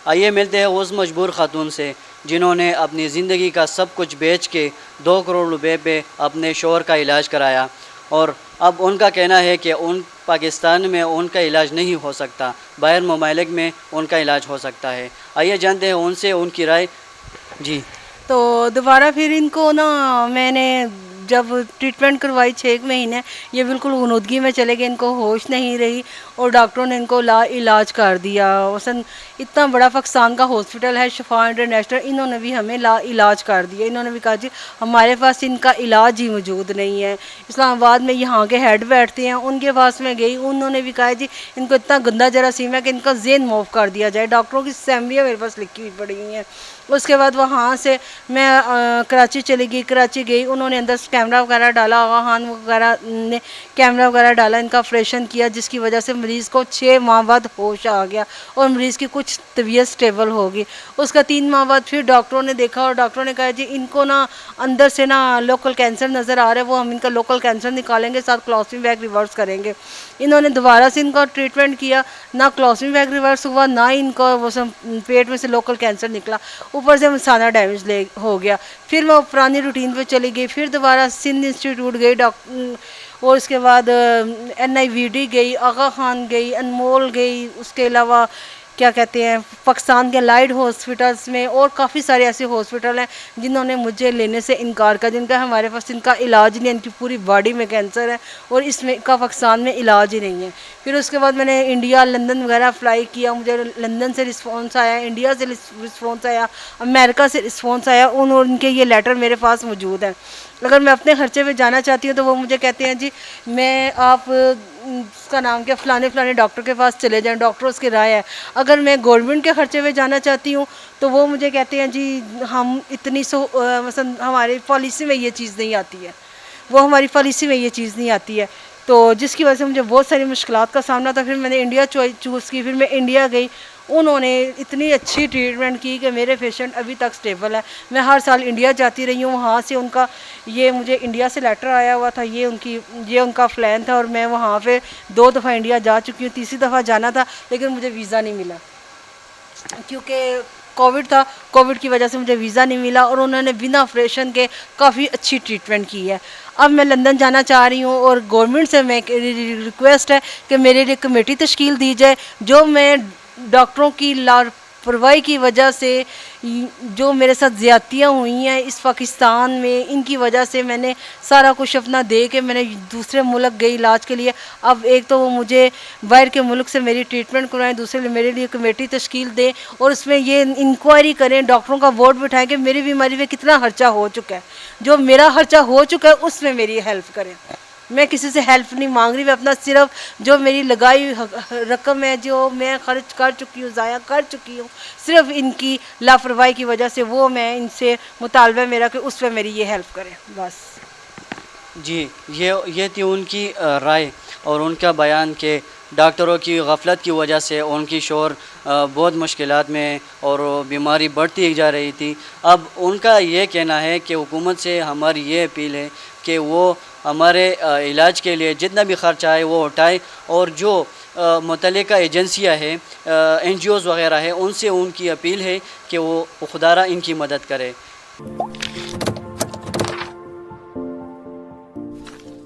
آئیے ملتے ہیں اس مجبور خاتون سے جنہوں نے اپنی زندگی کا سب کچھ بیچ کے 2 کروڑ روپے پہ اپنے شوہر کا علاج کرایا، اور اب ان کا کہنا ہے کہ پاکستان میں ان کا علاج نہیں ہو سکتا، باہر ممالک میں ان کا علاج ہو سکتا ہے۔ آئیے جانتے ہیں ان سے ان کی رائے۔ جی تو دوبارہ پھر ان کو نا میں نے جب ٹریٹمنٹ کروائی 6 مہینے، یہ بالکل غنودگی میں چلے گئے، ان کو ہوش نہیں رہی، اور ڈاکٹروں نے ان کو لا علاج کر دیا۔ مثلاً اتنا بڑا پاکستان کا ہاسپٹل ہے شفا انٹرنیشنل، انہوں نے بھی ہمیں لا علاج کر دیا۔ انہوں نے بھی کہا جی ہمارے پاس ان کا علاج ہی موجود نہیں ہے۔ اسلام آباد میں یہاں کے ہیڈ بیٹھتے ہیں، ان کے پاس میں گئی، انہوں نے بھی کہا جی ان کو اتنا گندا جراثیم ہے کہ ان کا ذہن موف کر دیا جائے۔ ڈاکٹروں کی اسمبلیاں میرے پاس لکھی ہوئی پڑی ہوئی ہیں۔ اس کے بعد وہاں سے میں کراچی چلی گئی، کراچی گئی، انہوں نے اندر کیمرہ وغیرہ ڈالا، آغا خان وغیرہ نے کیمرہ وغیرہ ڈالا، ان کا آپریشن کیا، جس کی وجہ سے مریض کو 6 ماہ بعد ہوش آ گیا اور مریض کی کچھ طبیعت سٹیبل ہوگی۔ اس کا 3 ماہ بعد پھر ڈاکٹروں نے دیکھا، اور ڈاکٹروں نے کہا جی ان کو نا اندر سے نا لوکل کینسر نظر آ رہا ہے، وہ ہم ان کا لوکل کینسر نکالیں گے، ساتھ کلاسمی بیگ ریورس کریں گے۔ انہوں نے دوبارہ سے ان کا ٹریٹمنٹ کیا، نہ کلاسمی بیگ ریورس ہوا، نہ ان کو وہ پیٹ میں سے لوکل کینسر نکلا، اوپر سے مثانہ ڈیمیج ہو گیا۔ پھر میں پرانی روٹین پہ چلی گئی، پھر دوبارہ سندھ انسٹیٹیوٹ گئی اور اس کے بعد NIVD گئی، آغا خان گئی، انمول گئی، اس کے علاوہ کیا کہتے ہیں پاکستان کے لائٹ ہاسپٹلس میں، اور کافی سارے ایسے ہاسپٹل ہیں جنہوں نے مجھے لینے سے انکار کر، جن کا ہمارے پاس ان کا علاج نہیں ہے، ان کی پوری باڈی میں کینسر ہے اور اس میں کا پاکستان میں علاج ہی نہیں ہے۔ پھر اس کے بعد میں نے انڈیا، لندن وغیرہ اپلائی کیا، مجھے لندن سے رسپانس آیا، انڈیا سے رسپانس آیا، امریکہ سے رسپانس آیا، ان کے یہ لیٹر میرے پاس موجود ہیں۔ اگر میں اپنے خرچے پہ جانا چاہتی ہوں تو وہ مجھے کہتے ہیں جی میں آپ اس کا نام کیا فلانے ڈاکٹر کے پاس چلے جائیں، ڈاکٹر اس کی رائے ہے۔ اگر میں گورنمنٹ کے خرچے پہ جانا چاہتی ہوں تو وہ مجھے کہتے ہیں جی ہم اتنی مثلا ہماری پالیسی میں یہ چیز نہیں آتی ہے، وہ ہماری پالیسی میں یہ چیز نہیں آتی ہے، تو جس کی وجہ سے مجھے بہت ساری مشکلات کا سامنا تھا۔ پھر میں نے انڈیا چوز کی، پھر میں انڈیا گئی، انہوں نے اتنی اچھی ٹریٹمنٹ کی کہ میرے پیشنٹ ابھی تک سٹیبل ہے۔ میں ہر سال انڈیا جاتی رہی ہوں، وہاں سے ان کا یہ مجھے انڈیا سے لیٹر آیا ہوا تھا، یہ ان کا پلان تھا، اور میں وہاں پہ 2 دفعہ انڈیا جا چکی ہوں، تیسری دفعہ جانا تھا لیکن مجھے ویزا نہیں ملا کیونکہ کووڈ تھا، کووڈ کی وجہ سے مجھے ویزا نہیں ملا، اور انہوں نے بنا آپریشن کے کافی اچھی ٹریٹمنٹ کی ہے۔ اب میں لندن جانا چاہ رہی ہوں، اور گورنمنٹ سے میں ریکویسٹ ہے کہ میرے لیے کمیٹی تشکیل دی جائے، جو میں ڈاکٹروں کی لاپرواہی کی وجہ سے جو میرے ساتھ زیادتیاں ہوئی ہیں اس پاکستان میں، ان کی وجہ سے میں نے سارا کچھ اپنا دے کے میں نے دوسرے ملک گئی علاج کے لیے۔ اب ایک تو وہ مجھے باہر کے ملک سے میری ٹریٹمنٹ کروائیں، دوسرے میرے لیے کمیٹی تشکیل دیں، اور اس میں یہ انکوائری کریں، ڈاکٹروں کا بورڈ بٹھائیں کہ میری بیماری میں کتنا خرچہ ہو چکا ہے، جو میرا خرچہ ہو چکا ہے اس میں میری ہیلپ کریں۔ میں کسی سے ہیلپ نہیں مانگ رہی، میں اپنا صرف جو میری لگائی رقم ہے، جو میں خرچ کر چکی ہوں، ضائع کر چکی ہوں صرف ان کی لاپرواہی کی وجہ سے، وہ میں ان سے مطالبہ میرا کہ اس پہ میری یہ ہیلپ کریں بس۔ جی یہ تھی ان کی رائے اور ان کا بیان کہ ڈاکٹروں کی غفلت کی وجہ سے ان کی شوہر بہت مشکلات میں اور بیماری بڑھتی جا رہی تھی۔ اب ان کا یہ کہنا ہے کہ حکومت سے ہماری یہ اپیل ہے کہ وہ ہمارے علاج کے لیے جتنا بھی خرچہ ہے وہ اٹھائے، اور جو متعلقہ ایجنسیاں ہیں، NGOs وغیرہ ہیں، ان سے ان کی اپیل ہے کہ وہ خدا را ان کی مدد کرے۔